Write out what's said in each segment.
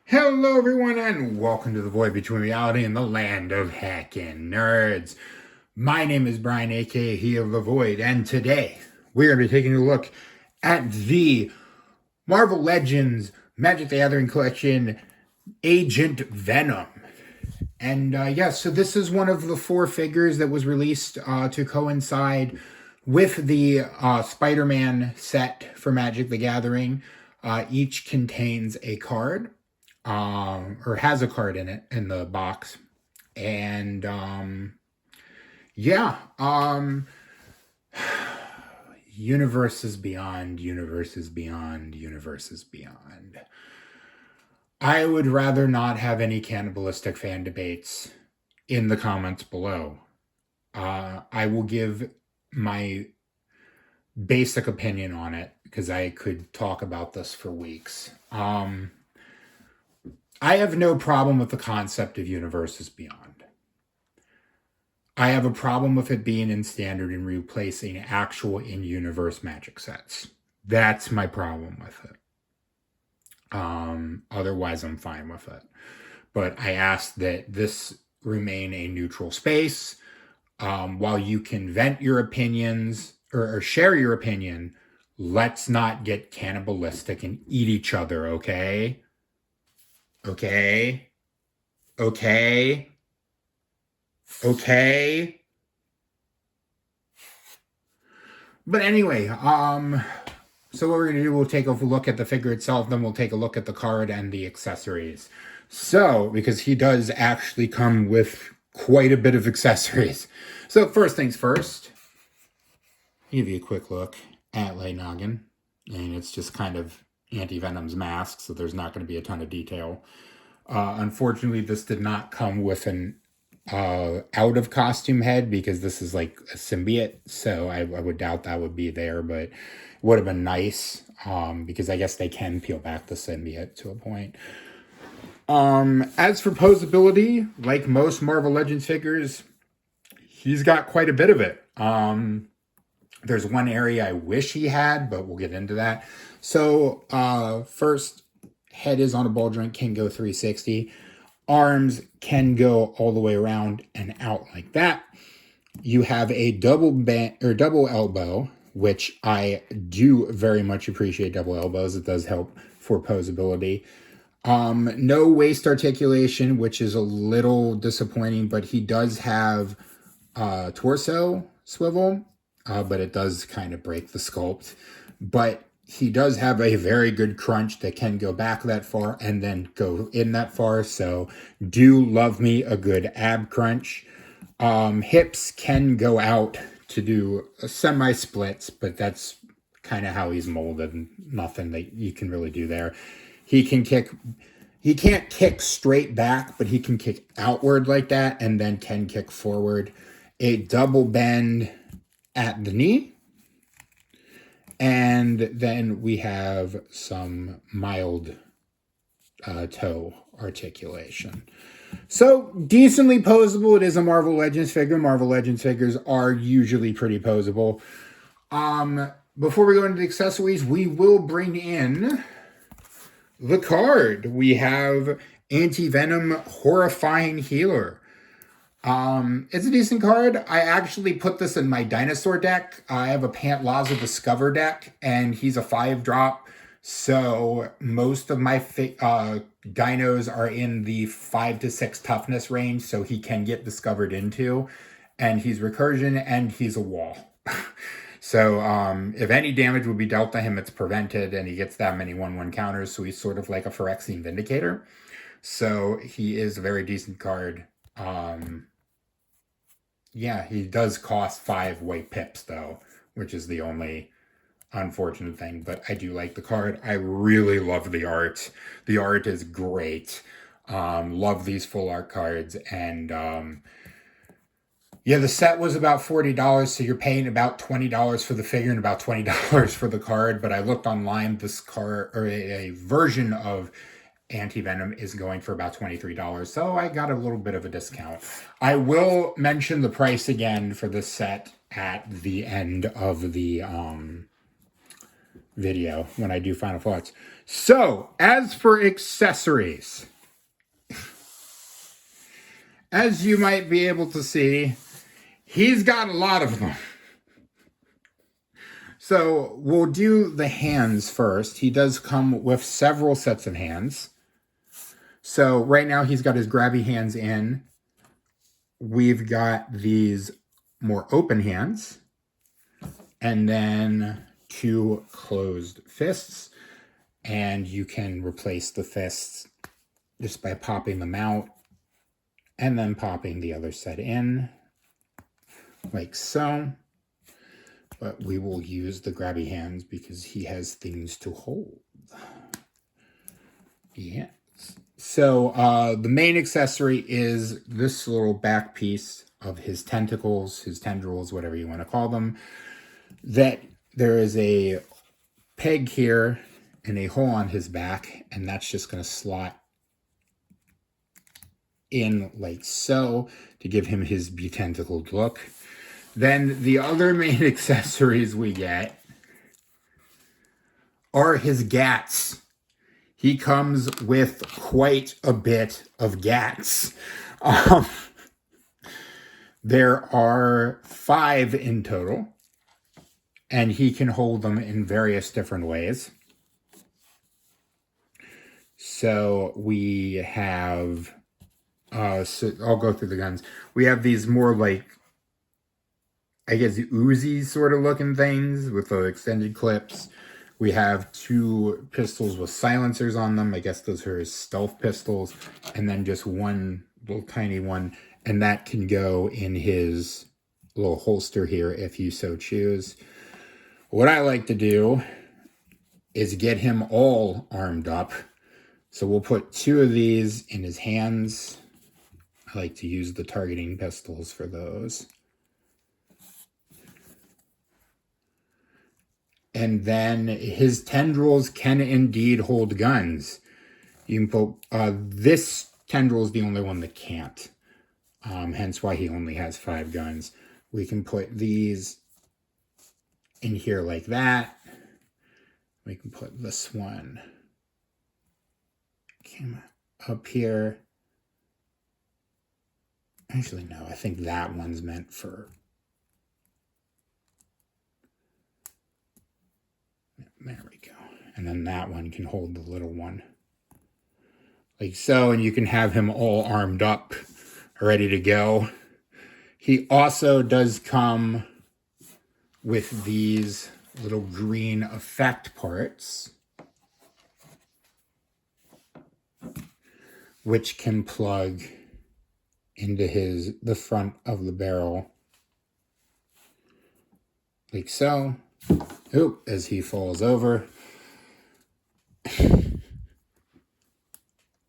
Hello everyone and welcome to the void between reality and the land of hacking nerds. My name is Brian, aka He of the Void, and today we're going to be taking a look at the Marvel Legends Magic the Gathering Collection Agent Venom. And so this is one of the 4 figures that was released to coincide with the Spider-Man set for Magic the Gathering. Each contains a card. Or has a card in it in the box, and universes beyond, universes beyond, universes beyond. I would rather not have any cannibalistic fan debates in the comments below. I will give my basic opinion on it because I could talk about this for weeks. I have no problem with the concept of universes beyond. I have a problem with it being in standard and replacing actual in-universe Magic sets. That's my problem with it. Otherwise, I'm fine with it. But I ask that this remain a neutral space. While you can vent your opinions or share your opinion, let's not get cannibalistic and eat each other, okay? Okay. But anyway, so what we're going to do, we'll take a look at the figure itself, then we'll take a look at the card and the accessories. So, because he does actually come with quite a bit of accessories. So first things first, give you a quick look at Light Noggin. And it's just kind of Anti-Venom's mask, so there's not going to be a ton of detail. Unfortunately, this did not come with an out of costume head because this is like a symbiote, so I would doubt that would be there, but it would have been nice because I guess they can peel back the symbiote to a point. As for posability, like most Marvel Legends figures, he's got quite a bit of it. There's one area I wish he had, but we'll get into that. So first, head is on a ball joint, can go 360. Arms can go all the way around and out like that. You have a double elbow, which I do very much appreciate double elbows. It does help for posability. No waist articulation, which is a little disappointing, but he does have torso swivel, but it does kind of break the sculpt. But he does have a very good crunch that can go back that far and then go in that far. So do love me a good ab crunch. Hips can go out to do semi-splits, but that's kind of how he's molded. Nothing that you can really do there. He can't kick straight back, but he can kick outward like that and then can kick forward. A double bend at the knee. And then we have some mild toe articulation. So, decently posable. It is a Marvel Legends figure. Marvel Legends figures are usually pretty posable. Before we go into the accessories, we will bring in the card. We have Anti-Venom Horrifying Healer. It's a decent card. I actually put this in my dinosaur deck. I have a Pantlaza Discover deck, and he's a 5-drop. So most of my dinos are in the 5 to 6 toughness range, so he can get discovered into. And he's recursion, and he's a wall. So if any damage would be dealt to him, it's prevented, and he gets that many 1/1 counters, so he's sort of like a Phyrexian Vindicator. So he is a very decent card. Yeah, he does cost 5 white pips, though, which is the only unfortunate thing. But I do like the card. I really love the art. The art is great. Love these full art cards. And yeah, the set was about $40, so you're paying about $20 for the figure and about $20 for the card. But I looked online, this card, or a version of Anti-Venom is going for about $23, so I got a little bit of a discount. I will mention the price again for this set at the end of the video when I do final thoughts. So, as for accessories, as you might be able to see, he's got a lot of them. So, we'll do the hands first. He does come with several sets of hands. So, right now he's got his grabby hands in. We've got these more open hands. And then 2 closed fists. And you can replace the fists just by popping them out and then popping the other set in, like so. But we will use the grabby hands because he has things to hold. Yes. So the main accessory is this little back piece of his tentacles, his tendrils, whatever you want to call them. That there is a peg here and a hole on his back, and that's just going to slot in like so to give him his betentacled look. Then the other main accessories we get are his gats. He comes with quite a bit of gats. There are 5 in total, and he can hold them in various different ways. So we have, so I'll go through the guns. We have these more like, I guess, Uzi sort of looking things with the extended clips. We have 2 pistols with silencers on them. I guess those are his stealth pistols. And then just one little tiny one. And that can go in his little holster here if you so choose. What I like to do is get him all armed up. So we'll put 2 of these in his hands. I like to use the targeting pistols for those. And then his tendrils can indeed hold guns. You can put, this tendril is the only one that can't. Hence why he only has 5 guns. We can put these in here like that. We can put this one up here. Actually, no, I think that one's meant for... There we go. And then that one can hold the little one. Like so, and you can have him all armed up, ready to go. He also does come with these little green effect parts, which can plug into the front of the barrel. Like so. Oop, as he falls over.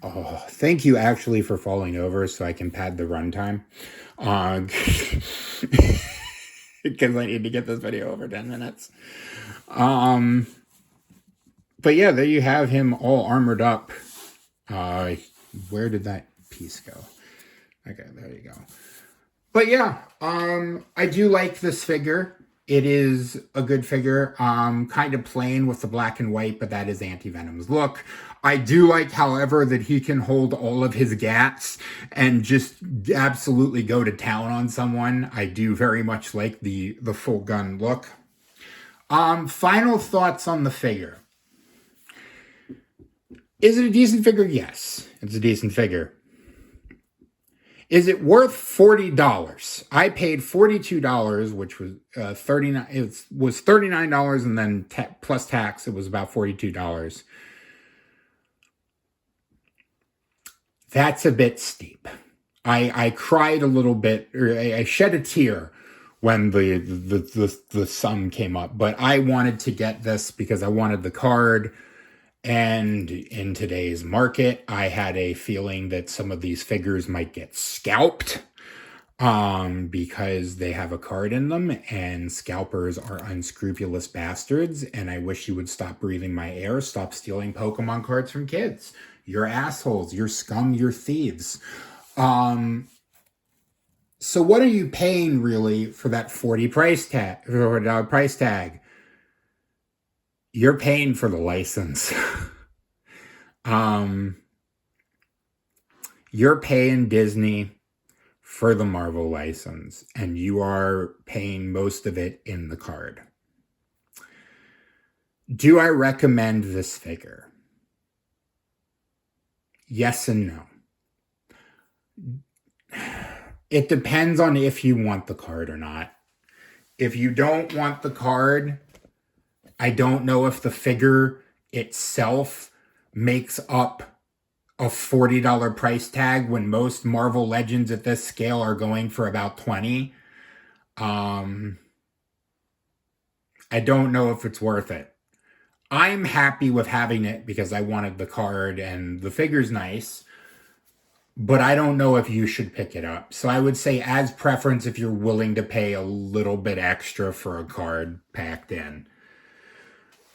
Oh, thank you actually for falling over so I can pad the runtime. Because I need to get this video over 10 minutes. But yeah, there you have him all armored up. Where did that piece go? Okay, there you go. But yeah, I do like this figure. It is a good figure, kind of plain with the black and white, but that is Anti-Venom's look. I do like, however, that he can hold all of his gats and just absolutely go to town on someone. I do very much like the full gun look. Final thoughts on the figure. Is it a decent figure? Yes, it's a decent figure. Is it worth $40? I paid $42, which was $39. It was $39, and then plus tax, it was about $42. That's a bit steep. I cried a little bit, or I shed a tear when the sum came up. But I wanted to get this because I wanted the card. And in today's market, I had a feeling that some of these figures might get scalped because they have a card in them, and scalpers are unscrupulous bastards. And I wish you would stop breathing my air. Stop stealing Pokemon cards from kids. You're assholes. You're scum. You're thieves. So what are you paying really for that $40 price tag? You're paying for the license. You're paying Disney for the Marvel license, and you are paying most of it in the card. Do I recommend this figure? Yes and no. It depends on if you want the card or not. If you don't want the card, I don't know if the figure itself makes up a $40 price tag when most Marvel Legends at this scale are going for about $20. I don't know if it's worth it. I'm happy with having it because I wanted the card and the figure's nice, but I don't know if you should pick it up. So I would say as preference if you're willing to pay a little bit extra for a card packed in.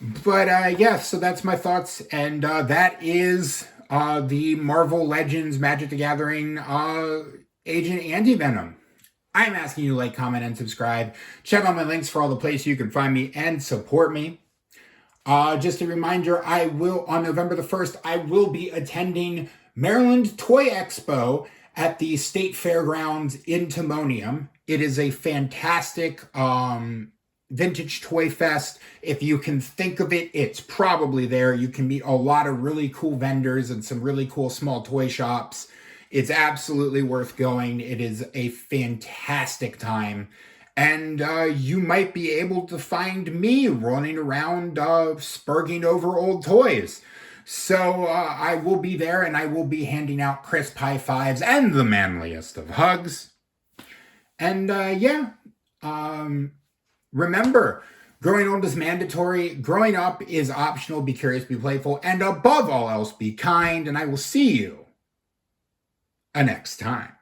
But yeah, so that's my thoughts, and that is the Marvel Legends Magic the Gathering Agent Anti-Venom. I'm asking you to like, comment, and subscribe. Check out my links for all the places you can find me and support me. Just a reminder, on November the 1st, I will be attending Maryland Toy Expo at the State Fairgrounds in Timonium. It is a fantastic vintage toy fest. If you can think of it, it's probably there. You can meet a lot of really cool vendors and some really cool small toy shops. It's absolutely worth going. It is a fantastic time. And you might be able to find me running around spurging over old toys. So I will be there, and I will be handing out crisp high fives and the manliest of hugs. And yeah, remember, growing old is mandatory. Growing up is optional. Be curious, be playful, and above all else, be kind. And I will see you next time.